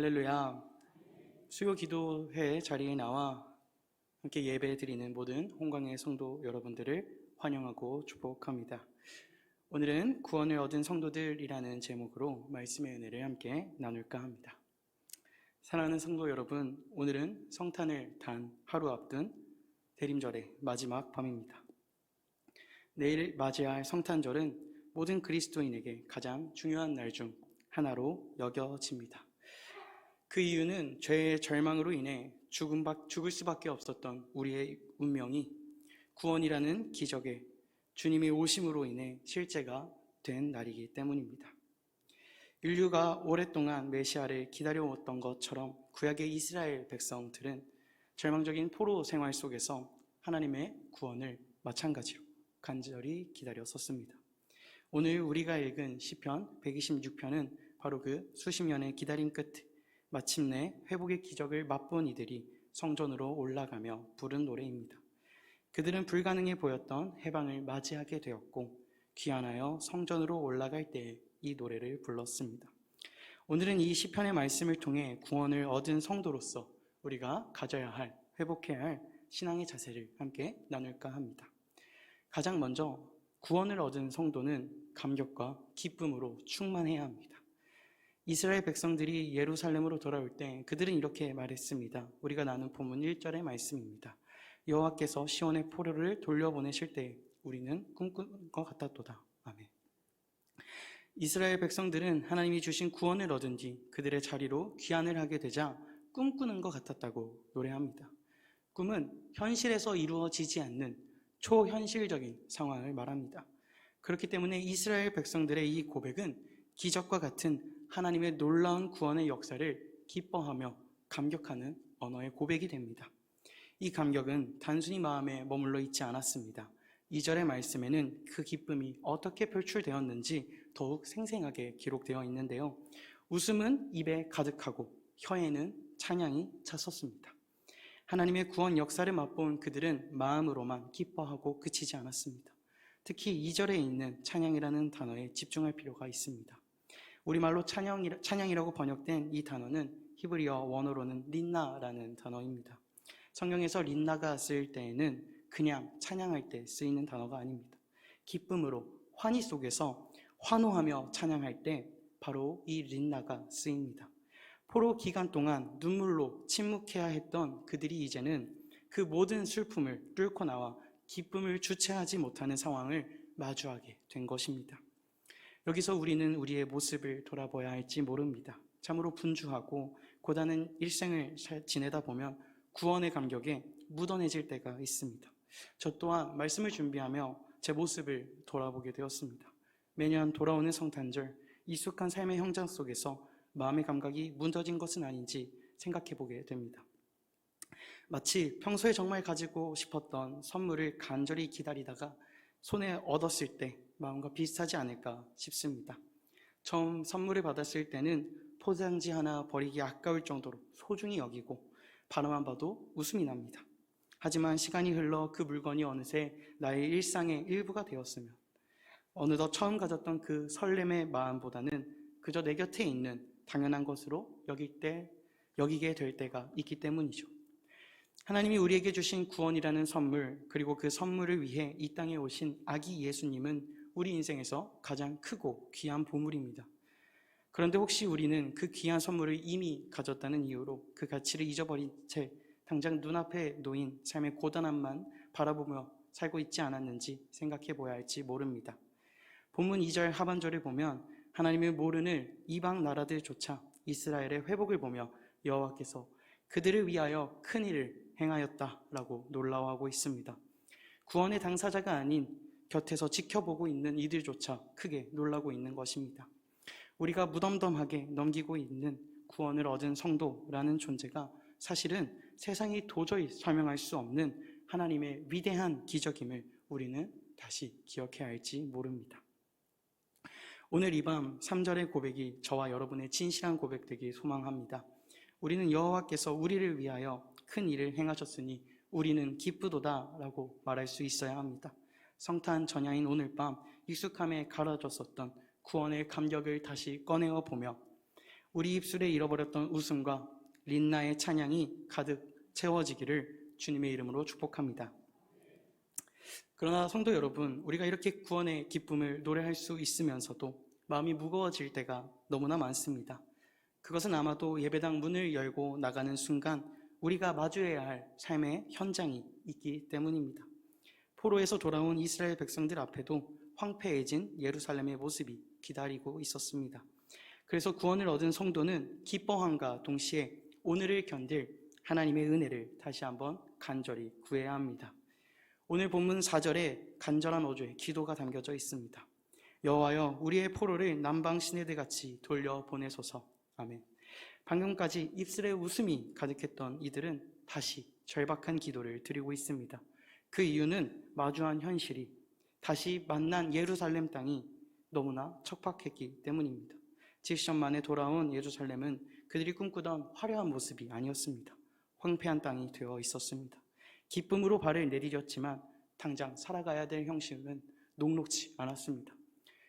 할렐루야. 수요 기도회 자리에 나와 함께 예배 드리는 모든 홍광의 성도 여러분들을 환영하고 축복합니다. 오늘은 구원을 얻은 성도들이라는 제목으로 말씀의 은혜를 함께 나눌까 합니다. 사랑하는 성도 여러분, 오늘은 성탄을 단 하루 앞둔 대림절의 마지막 밤입니다. 내일 맞이할 성탄절은 모든 그리스도인에게 가장 중요한 날 중 하나로 여겨집니다. 그 이유는 죄의 절망으로 인해 죽을 수밖에 없었던 우리의 운명이 구원이라는 기적의 주님의 오심으로 인해 실제가 된 날이기 때문입니다. 인류가 오랫동안 메시아를 기다려왔던 것처럼 구약의 이스라엘 백성들은 절망적인 포로 생활 속에서 하나님의 구원을 마찬가지로 간절히 기다렸었습니다. 오늘 우리가 읽은 시편 126편은 바로 그 수십 년의 기다림 끝에 마침내 회복의 기적을 맛본 이들이 성전으로 올라가며 부른 노래입니다. 그들은 불가능해 보였던 해방을 맞이하게 되었고 귀환하여 성전으로 올라갈 때에 이 노래를 불렀습니다. 오늘은 이 시편의 말씀을 통해 구원을 얻은 성도로서 우리가 가져야 할, 회복해야 할 신앙의 자세를 함께 나눌까 합니다. 가장 먼저 구원을 얻은 성도는 감격과 기쁨으로 충만해야 합니다. 이스라엘 백성들이 예루살렘으로 돌아올 때 그들은 이렇게 말했습니다. 우리가 나눈 본문 1절의 말씀입니다. 여호와께서 시온의 포로를 돌려보내실 때 우리는 꿈꾼 것 같았도다. 아멘. 이스라엘 백성들은 하나님이 주신 구원을 얻은 뒤 그들의 자리로 귀환을 하게 되자 꿈꾸는 것 같았다고 노래합니다. 꿈은 현실에서 이루어지지 않는 초현실적인 상황을 말합니다. 그렇기 때문에 이스라엘 백성들의 이 고백은 기적과 같은 하나님의 놀라운 구원의 역사를 기뻐하며 감격하는 언어의 고백이 됩니다. 이 감격은 단순히 마음에 머물러 있지 않았습니다. 2절의 말씀에는 그 기쁨이 어떻게 표출되었는지 더욱 생생하게 기록되어 있는데요. 웃음은 입에 가득하고 혀에는 찬양이 찼었습니다. 하나님의 구원 역사를 맛본 그들은 마음으로만 기뻐하고 그치지 않았습니다. 특히 2절에 있는 찬양이라는 단어에 집중할 필요가 있습니다. 우리말로 찬양이라고 번역된 이 단어는 히브리어 원어로는 린나라는 단어입니다. 성경에서 린나가 쓰일 때에는 그냥 찬양할 때 쓰이는 단어가 아닙니다. 기쁨으로 환희 속에서 환호하며 찬양할 때 바로 이 린나가 쓰입니다. 포로 기간 동안 눈물로 침묵해야 했던 그들이 이제는 그 모든 슬픔을 뚫고 나와 기쁨을 주체하지 못하는 상황을 마주하게 된 것입니다. 여기서 우리는 우리의 모습을 돌아봐야 할지 모릅니다. 참으로 분주하고 고단한 일생을 지내다 보면 구원의 감격에 묻어내질 때가 있습니다. 저 또한 말씀을 준비하며 제 모습을 돌아보게 되었습니다. 매년 돌아오는 성탄절, 익숙한 삶의 현장 속에서 마음의 감각이 무너진 것은 아닌지 생각해 보게 됩니다. 마치 평소에 정말 가지고 싶었던 선물을 간절히 기다리다가 손에 얻었을 때 마음과 비슷하지 않을까 싶습니다. 처음 선물을 받았을 때는 포장지 하나 버리기 아까울 정도로 소중히 여기고 바라만 봐도 웃음이 납니다. 하지만 시간이 흘러 그 물건이 어느새 나의 일상의 일부가 되었으면 어느덧 처음 가졌던 그 설렘의 마음보다는 그저 내 곁에 있는 당연한 것으로 여기게 될 때가 있기 때문이죠. 하나님이 우리에게 주신 구원이라는 선물, 그리고 그 선물을 위해 이 땅에 오신 아기 예수님은 우리 인생에서 가장 크고 귀한 보물입니다. 그런데 혹시 우리는 그 귀한 선물을 이미 가졌다는 이유로 그 가치를 잊어버린 채 당장 눈앞에 놓인 삶의 고단함만 바라보며 살고 있지 않았는지 생각해 보아야 할지 모릅니다. 본문 2절 하반절을 보면 하나님의 모르는 이방 나라들조차 이스라엘의 회복을 보며 여호와께서 그들을 위하여 큰 일을 행하였다라고 놀라워하고 있습니다. 구원의 당사자가 아닌 곁에서 지켜보고 있는 이들조차 크게 놀라고 있는 것입니다. 우리가 무덤덤하게 넘기고 있는 구원을 얻은 성도라는 존재가 사실은 세상이 도저히 설명할 수 없는 하나님의 위대한 기적임을 우리는 다시 기억해야 할지 모릅니다. 오늘 이 밤 3절의 고백이 저와 여러분의 진실한 고백 되길 소망합니다. 우리는 여호와께서 우리를 위하여 큰 일을 행하셨으니 우리는 기쁘도다 라고 말할 수 있어야 합니다. 성탄 전야인 오늘 밤 익숙함에 가라졌었던 구원의 감격을 다시 꺼내어 보며 우리 입술에 잃어버렸던 웃음과 린나의 찬양이 가득 채워지기를 주님의 이름으로 축복합니다. 그러나 성도 여러분, 우리가 이렇게 구원의 기쁨을 노래할 수 있으면서도 마음이 무거워질 때가 너무나 많습니다. 그것은 아마도 예배당 문을 열고 나가는 순간 우리가 마주해야 할 삶의 현장이 있기 때문입니다. 포로에서 돌아온 이스라엘 백성들 앞에도 황폐해진 예루살렘의 모습이 기다리고 있었습니다. 그래서 구원을 얻은 성도는 기뻐함과 동시에 오늘을 견딜 하나님의 은혜를 다시 한번 간절히 구해야 합니다. 오늘 본문 4절에 간절한 어조의 기도가 담겨져 있습니다. 여호와여, 우리의 포로를 남방 시내들같이 돌려보내소서. 아멘. 방금까지 입술에 웃음이 가득했던 이들은 다시 절박한 기도를 드리고 있습니다. 그 이유는 마주한 현실이, 다시 만난 예루살렘 땅이 너무나 척박했기 때문입니다. 70년 만에 돌아온 예루살렘은 그들이 꿈꾸던 화려한 모습이 아니었습니다. 황폐한 땅이 되어 있었습니다. 기쁨으로 발을 내디뎠지만 당장 살아가야 될 형식은 녹록지 않았습니다.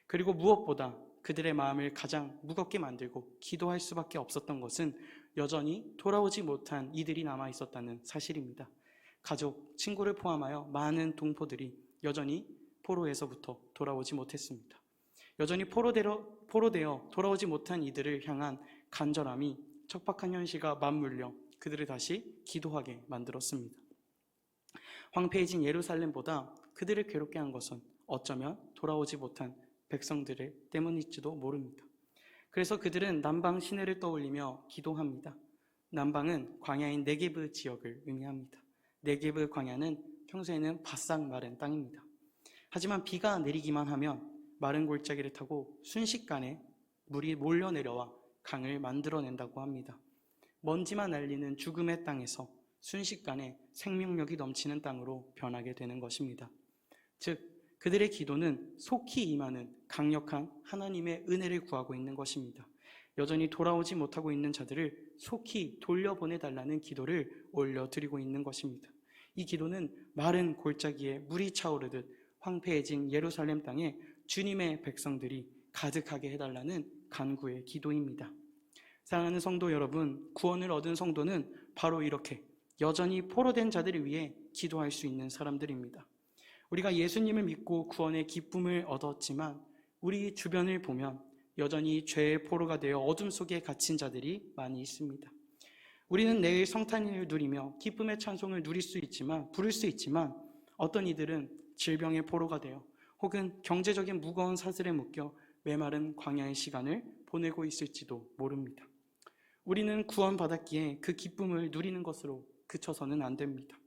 그리고 무엇보다 그들의 마음을 가장 무겁게 만들고 기도할 수밖에 없었던 것은 여전히 돌아오지 못한 이들이 남아 있었다는 사실입니다. 가족, 친구를 포함하여 많은 동포들이 여전히 포로에서부터 돌아오지 못했습니다. 여전히 포로되어 돌아오지 못한 이들을 향한 간절함이 척박한 현실과 맞물려 그들을 다시 기도하게 만들었습니다. 황폐해진 예루살렘보다 그들을 괴롭게 한 것은 어쩌면 돌아오지 못한 백성들 때문일지도 모릅니다. 그래서 그들은 남방 시내를 떠올리며 기도합니다. 남방은 광야인 네게브 지역을 의미합니다. 네게브 광야는 평소에는 바싹 마른 땅입니다. 하지만 비가 내리기만 하면 마른 골짜기를 타고 순식간에 물이 몰려내려와 강을 만들어낸다고 합니다. 먼지만 날리는 죽음의 땅에서 순식간에 생명력이 넘치는 땅으로 변하게 되는 것입니다. 즉, 그들의 기도는 속히 임하는 강력한 하나님의 은혜를 구하고 있는 것입니다. 여전히 돌아오지 못하고 있는 자들을 속히 돌려보내달라는 기도를 올려드리고 있는 것입니다. 이 기도는 마른 골짜기에 물이 차오르듯 황폐해진 예루살렘 땅에 주님의 백성들이 가득하게 해달라는 간구의 기도입니다. 사랑하는 성도 여러분, 구원을 얻은 성도는 바로 이렇게 여전히 포로된 자들을 위해 기도할 수 있는 사람들입니다. 우리가 예수님을 믿고 구원의 기쁨을 얻었지만 우리 주변을 보면 여전히 죄의 포로가 되어 어둠 속에 갇힌 자들이 많이 있습니다. 우리는 내일 성탄을 누리며 기쁨의 찬송을 누릴 수 있지만, 부를 수 있지만 어떤 이들은 질병의 포로가 되어 혹은 경제적인 무거운 사슬에 묶여 메마른 광야의 시간을 보내고 있을지도 모릅니다. 우리는 구원받았기에 그 기쁨을 누리는 것으로 그쳐서는 안 됩니다.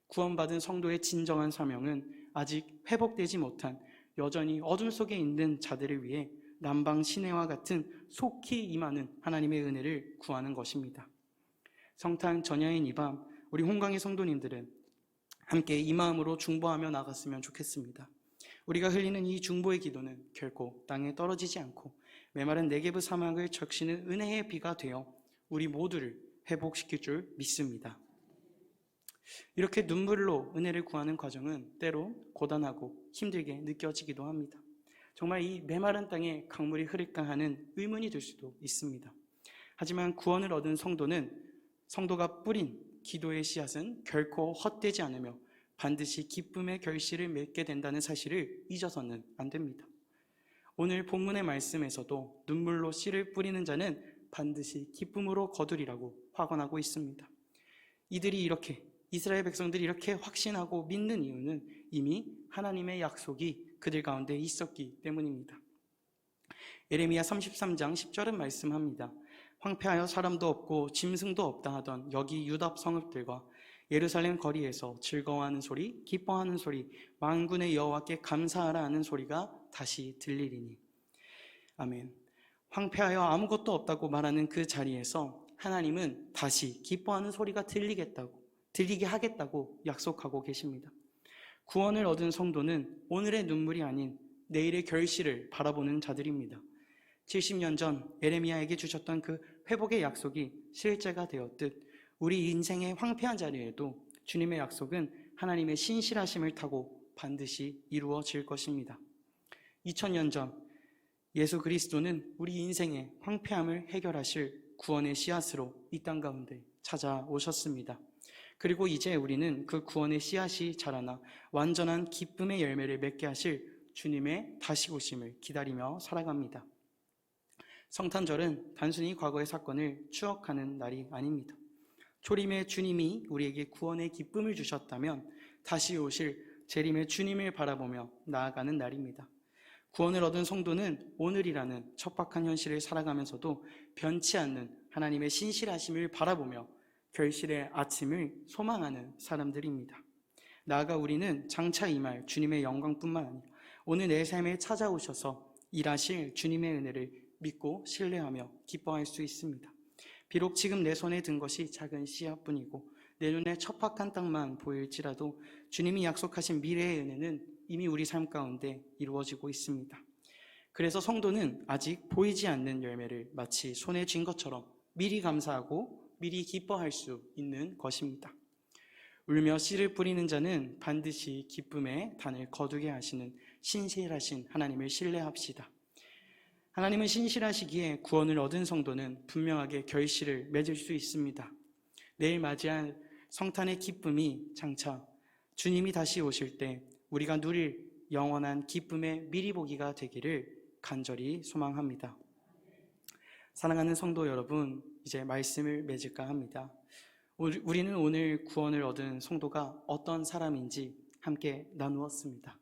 구원받은 성도의 진정한 사명은 아직 회복되지 못한 여전히 어둠 속에 있는 자들을 위해 남방 시내와 같은 속히 임하는 하나님의 은혜를 구하는 것입니다. 성탄 전야인 이 밤 우리 홍강의 성도님들은 함께 이 마음으로 중보하며 나갔으면 좋겠습니다. 우리가 흘리는 이 중보의 기도는 결코 땅에 떨어지지 않고 메마른 네게브 사막을 적시는 은혜의 비가 되어 우리 모두를 회복시킬 줄 믿습니다. 이렇게 눈물로 은혜를 구하는 과정은 때로 고단하고 힘들게 느껴지기도 합니다. 정말 이 메마른 땅에 강물이 흐를까 하는 의문이 들 수도 있습니다. 하지만 구원을 얻은 성도가 뿌린 기도의 씨앗은 결코 헛되지 않으며 반드시 기쁨의 결실을 맺게 된다는 사실을 잊어서는 안 됩니다. 오늘 본문의 말씀에서도 눈물로 씨를 뿌리는 자는 반드시 기쁨으로 거두리라고 확언하고 있습니다. 이스라엘 백성들이 이렇게 확신하고 믿는 이유는 이미 하나님의 약속이 그들 가운데 있었기 때문입니다. 예레미야 33장 10절은 말씀합니다. 황폐하여 사람도 없고 짐승도 없다 하던 여기 유다 성읍들과 예루살렘 거리에서 즐거워하는 소리, 기뻐하는 소리, 만군의 여호와께 감사하라 하는 소리가 다시 들리리니. 아멘. 황폐하여 아무것도 없다고 말하는 그 자리에서 하나님은 다시 기뻐하는 소리가 들리게 하겠다고 약속하고 계십니다. 구원을 얻은 성도는 오늘의 눈물이 아닌 내일의 결실을 바라보는 자들입니다. 70년 전 예레미야에게 주셨던 그 회복의 약속이 실제가 되었듯 우리 인생의 황폐한 자리에도 주님의 약속은 하나님의 신실하심을 타고 반드시 이루어질 것입니다. 2000년 전 예수 그리스도는 우리 인생의 황폐함을 해결하실 구원의 씨앗으로 이 땅 가운데 찾아오셨습니다. 그리고 이제 우리는 그 구원의 씨앗이 자라나 완전한 기쁨의 열매를 맺게 하실 주님의 다시 오심을 기다리며 살아갑니다. 성탄절은 단순히 과거의 사건을 추억하는 날이 아닙니다. 초림의 주님이 우리에게 구원의 기쁨을 주셨다면 다시 오실 재림의 주님을 바라보며 나아가는 날입니다. 구원을 얻은 성도는 오늘이라는 척박한 현실을 살아가면서도 변치 않는 하나님의 신실하심을 바라보며 결실의 아침을 소망하는 사람들입니다. 나아가 우리는 장차 임할 주님의 영광뿐만 아니라 오늘 내 삶에 찾아오셔서 일하실 주님의 은혜를 믿고 신뢰하며 기뻐할 수 있습니다. 비록 지금 내 손에 든 것이 작은 씨앗뿐이고 내 눈에 척박한 땅만 보일지라도 주님이 약속하신 미래의 은혜는 이미 우리 삶 가운데 이루어지고 있습니다. 그래서 성도는 아직 보이지 않는 열매를 마치 손에 쥔 것처럼 미리 감사하고 미리 기뻐할 수 있는 것입니다. 울며 씨를 뿌리는 자는 반드시 기쁨의 단을 거두게 하시는 신실하신 하나님을 신뢰합시다. 하나님은 신실하시기에 구원을 얻은 성도는 분명하게 결실을 맺을 수 있습니다. 내일 맞이할 성탄의 기쁨이 장차 주님이 다시 오실 때 우리가 누릴 영원한 기쁨의 미리 보기가 되기를 간절히 소망합니다. 사랑하는 성도 여러분, 이제 말씀을 맺을까 합니다. 우리는 오늘 구원을 얻은 성도가 어떤 사람인지 함께 나누었습니다.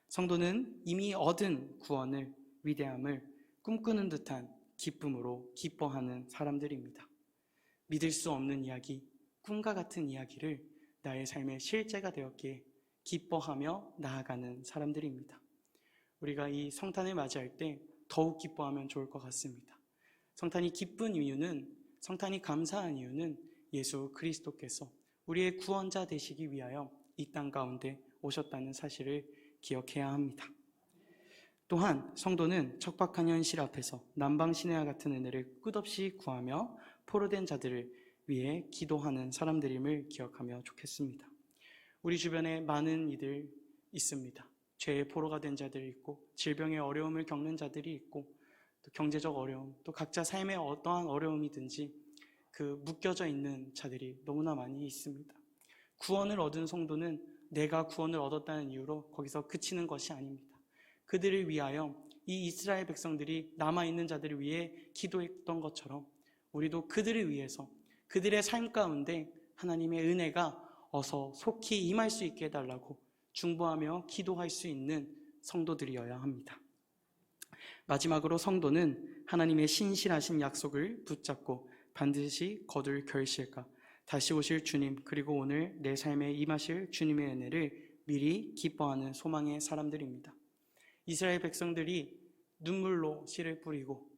성도는 이미 얻은 구원을, 위대함을 꿈꾸는 듯한 기쁨으로 기뻐하는 사람들입니다. 믿을 수 없는 이야기, 꿈과 같은 이야기를 나의 삶의 실제가 되었기에 기뻐하며 나아가는 사람들입니다. 우리가 이 성탄을 맞이할 때 더욱 기뻐하면 좋을 것 같습니다. 성탄이 기쁜 이유는, 성탄이 감사한 이유는 예수 그리스도께서 우리의 구원자 되시기 위하여 이 땅 가운데 오셨다는 사실을 기억해야 합니다. 또한 성도는 척박한 현실 앞에서 남방신혜와 같은 은혜를 끝없이 구하며 포로된 자들을 위해 기도하는 사람들임을 기억하며 좋겠습니다. 우리 주변에 많은 이들 있습니다. 죄의 포로가 된 자들이 있고 질병의 어려움을 겪는 자들이 있고 또 경제적 어려움, 또 각자 삶의 어떠한 어려움이든지 그 묶여져 있는 자들이 너무나 많이 있습니다. 구원을 얻은 성도는 내가 구원을 얻었다는 이유로 거기서 그치는 것이 아닙니다. 그들을 위하여 이 이스라엘 백성들이 남아있는 자들을 위해 기도했던 것처럼 우리도 그들을 위해서 그들의 삶 가운데 하나님의 은혜가 어서 속히 임할 수 있게 해달라고 중보하며 기도할 수 있는 성도들이어야 합니다. 마지막으로 성도는 하나님의 신실하신 약속을 붙잡고 반드시 거둘 결실과 다시 오실 주님, 그리고 오늘 내 삶에 임하실 주님의 은혜를 미리 기뻐하는 소망의 사람들입니다. 이스라엘 백성들이 눈물로 씨를 뿌리고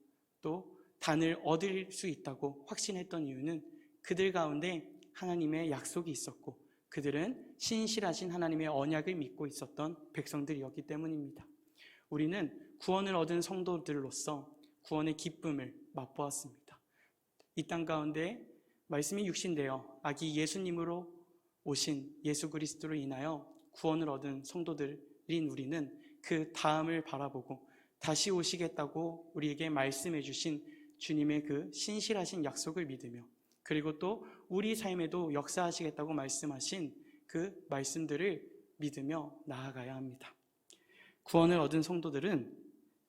또 단을 얻을 수 있다고 확신했던 이유는 그들 가운데 하나님의 약속이 있었고 그들은 신실하신 하나님의 언약을 믿고 있었던 백성들이었기 때문입니다. 우리는 구원을 얻은 성도들로서 구원의 기쁨을 맛보았습니다. 이 땅 가운데 말씀이 육신되어 아기 예수님으로 오신 예수 그리스도로 인하여 구원을 얻은 성도들인 우리는 그 다음을 바라보고 다시 오시겠다고 우리에게 말씀해 주신 주님의 그 신실하신 약속을 믿으며 그리고 또 우리 삶에도 역사하시겠다고 말씀하신 그 말씀들을 믿으며 나아가야 합니다. 구원을 얻은 성도들은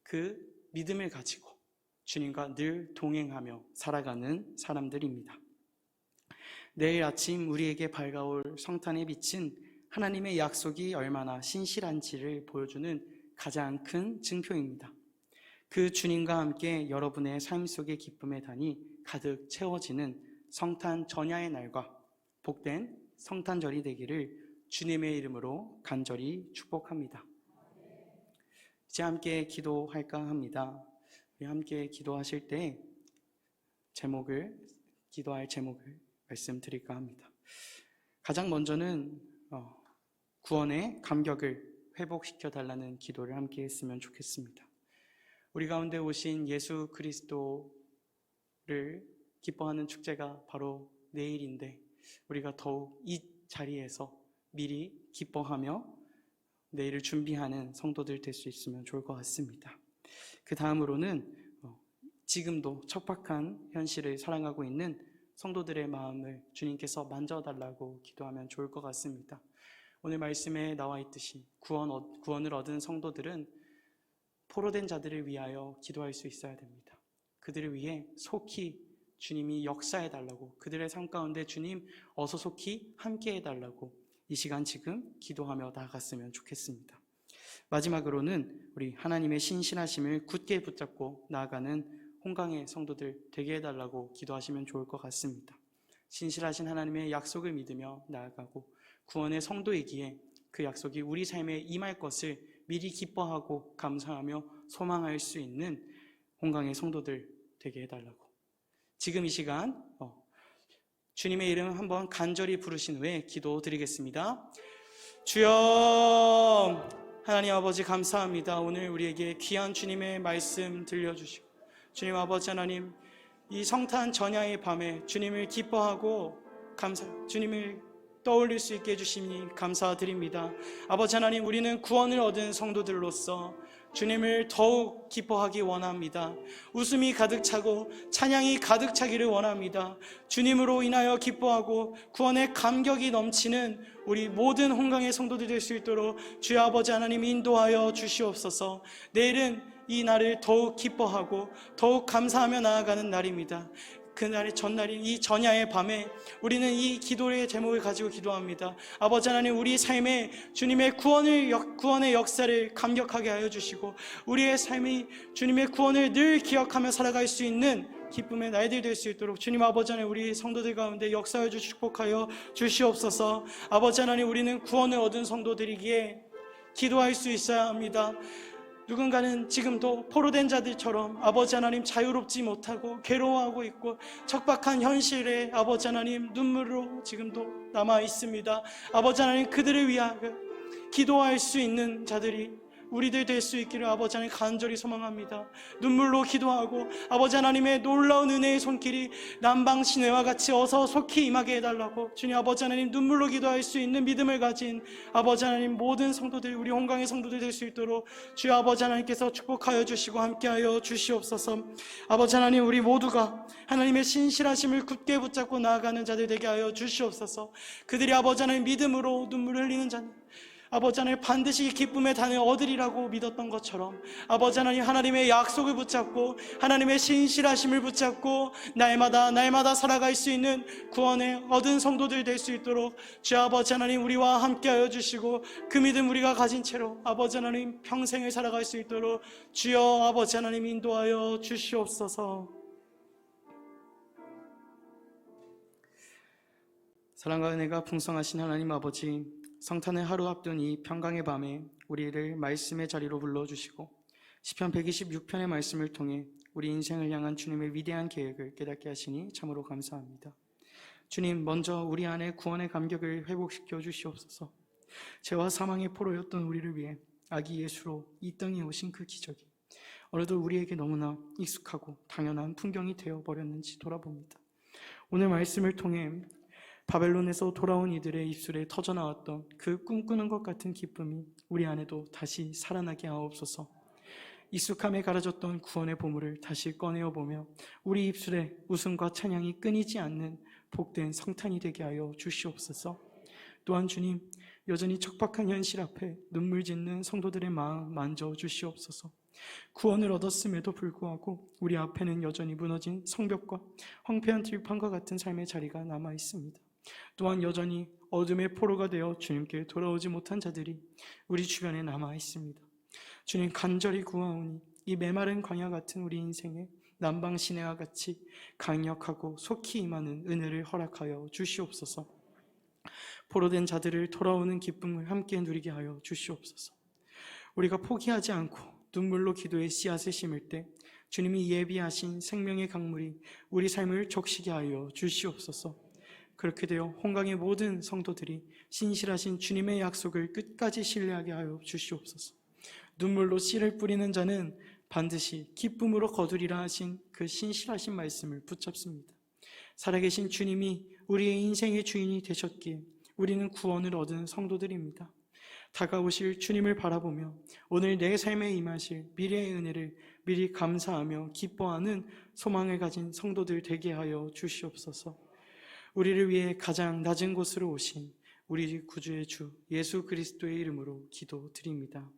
그 믿음을 가지고 주님과 늘 동행하며 살아가는 사람들입니다. 내일 아침 우리에게 밝아올 성탄의 빛은 하나님의 약속이 얼마나 신실한지를 보여주는 가장 큰 증표입니다. 그 주님과 함께 여러분의 삶 속의 기쁨의 단이 가득 채워지는 성탄 전야의 날과 복된 성탄절이 되기를 주님의 이름으로 간절히 축복합니다. 이제 함께 기도할까 합니다. 우리 함께 기도하실 때 기도할 제목을 말씀드릴까 합니다. 가장 먼저는 구원의 감격을 회복시켜 달라는 기도를 함께 했으면 좋겠습니다. 우리 가운데 오신 예수 그리스도를 기뻐하는 축제가 바로 내일인데 우리가 더욱 이 자리에서 미리 기뻐하며 내일을 준비하는 성도들 될 수 있으면 좋을 것 같습니다. 그 다음으로는 지금도 척박한 현실을 살아가고 있는 성도들의 마음을 주님께서 만져달라고 기도하면 좋을 것 같습니다. 오늘 말씀에 나와 있듯이 구원을 얻은 성도들은 포로된 자들을 위하여 기도할 수 있어야 됩니다. 그들을 위해 속히 주님이 역사해달라고, 그들의 삶 가운데 주님 어서 속히 함께해달라고 이 시간 지금 기도하며 나아갔으면 좋겠습니다. 마지막으로는 우리 하나님의 신실하심을 굳게 붙잡고 나아가는 홍강의 성도들 되게 해달라고 기도하시면 좋을 것 같습니다. 신실하신 하나님의 약속을 믿으며 나아가고 구원의 성도이기에 그 약속이 우리 삶에 임할 것을 미리 기뻐하고 감사하며 소망할 수 있는 홍강의 성도들 되게 해달라고, 지금 이 시간 주님의 이름 한번 간절히 부르신 후에 기도 드리겠습니다. 주여, 하나님 아버지 감사합니다. 오늘 우리에게 귀한 주님의 말씀 들려주시고, 주님 아버지 하나님, 이 성탄 전야의 밤에 주님을 기뻐하고 주님을 떠올릴 수 있게 해주시니 감사드립니다. 아버지 하나님, 우리는 구원을 얻은 성도들로서 주님을 더욱 기뻐하기 원합니다. 웃음이 가득 차고 찬양이 가득 차기를 원합니다. 주님으로 인하여 기뻐하고 구원의 감격이 넘치는 우리 모든 홍강의 성도들 될 수 있도록 주여 아버지 하나님 인도하여 주시옵소서. 내일은 이 날을 더욱 기뻐하고 더욱 감사하며 나아가는 날입니다. 그날의 전날인 이 전야의 밤에 우리는 이 기도의 제목을 가지고 기도합니다. 아버지 하나님, 우리 삶에 주님의 구원의 역사를 감격하게 하여 주시고 우리의 삶이 주님의 구원을 늘 기억하며 살아갈 수 있는 기쁨의 날들 될 수 있도록 주님 아버지 하나님, 우리 성도들 가운데 역사해 주시고 축복하여 주시옵소서. 아버지 하나님, 우리는 구원을 얻은 성도들이기에 기도할 수 있어야 합니다. 누군가는 지금도 포로된 자들처럼 아버지 하나님 자유롭지 못하고 괴로워하고 있고 척박한 현실에 아버지 하나님 눈물로 지금도 남아 있습니다. 아버지 하나님, 그들을 위하여 기도할 수 있는 자들이 우리들 될 수 있기를 아버지 하나님 간절히 소망합니다. 눈물로 기도하고 아버지 하나님의 놀라운 은혜의 손길이 남방시내와 같이 어서 속히 임하게 해달라고 주님 아버지 하나님, 눈물로 기도할 수 있는 믿음을 가진 아버지 하나님 모든 성도들, 우리 홍강의 성도들 될 수 있도록 주여 아버지 하나님께서 축복하여 주시고 함께하여 주시옵소서. 아버지 하나님, 우리 모두가 하나님의 신실하심을 굳게 붙잡고 나아가는 자들 되게 하여 주시옵소서. 그들이 아버지 하나님 믿음으로 눈물을 흘리는 자는 아버지 하나님 반드시 기쁨의 단을 얻으리라고 믿었던 것처럼 아버지 하나님, 하나님의 약속을 붙잡고 하나님의 신실하심을 붙잡고 날마다 살아갈 수 있는 구원의 얻은 성도들 될 수 있도록 주 아버지 하나님 우리와 함께하여 주시고 그 믿음 우리가 가진 채로 아버지 하나님 평생을 살아갈 수 있도록 주여 아버지 하나님 인도하여 주시옵소서. 사랑과 은혜가 풍성하신 하나님 아버지, 성탄을 하루 앞둔 이 평강의 밤에 우리를 말씀의 자리로 불러주시고 시편 126편의 말씀을 통해 우리 인생을 향한 주님의 위대한 계획을 깨닫게 하시니 참으로 감사합니다. 주님, 먼저 우리 안에 구원의 감격을 회복시켜 주시옵소서. 죄와 사망의 포로였던 우리를 위해 아기 예수로 이 땅에 오신 그 기적이 어느덧 우리에게 너무나 익숙하고 당연한 풍경이 되어버렸는지 돌아봅니다. 오늘 말씀을 통해 바벨론에서 돌아온 이들의 입술에 터져나왔던 그 꿈꾸는 것 같은 기쁨이 우리 안에도 다시 살아나게 하옵소서. 익숙함에 가려졌던 구원의 보물을 다시 꺼내어보며 우리 입술에 웃음과 찬양이 끊이지 않는 복된 성탄이 되게 하여 주시옵소서. 또한 주님, 여전히 척박한 현실 앞에 눈물 짓는 성도들의 마음 만져주시옵소서. 구원을 얻었음에도 불구하고 우리 앞에는 여전히 무너진 성벽과 황폐한 들판과 같은 삶의 자리가 남아 있습니다. 또한 여전히 어둠의 포로가 되어 주님께 돌아오지 못한 자들이 우리 주변에 남아 있습니다. 주님, 간절히 구하오니 이 메마른 광야 같은 우리 인생에 남방 시내와 같이 강력하고 속히 임하는 은혜를 허락하여 주시옵소서. 포로된 자들을 돌아오는 기쁨을 함께 누리게 하여 주시옵소서. 우리가 포기하지 않고 눈물로 기도의 씨앗을 심을 때 주님이 예비하신 생명의 강물이 우리 삶을 적시게 하여 주시옵소서. 그렇게 되어 홍강의 모든 성도들이 신실하신 주님의 약속을 끝까지 신뢰하게 하여 주시옵소서. 눈물로 씨를 뿌리는 자는 반드시 기쁨으로 거두리라 하신 그 신실하신 말씀을 붙잡습니다. 살아계신 주님이 우리의 인생의 주인이 되셨기에 우리는 구원을 얻은 성도들입니다. 다가오실 주님을 바라보며 오늘 내 삶에 임하실 미래의 은혜를 미리 감사하며 기뻐하는 소망을 가진 성도들 되게 하여 주시옵소서. 우리를 위해 가장 낮은 곳으로 오신 우리 구주의 주 예수 그리스도의 이름으로 기도드립니다.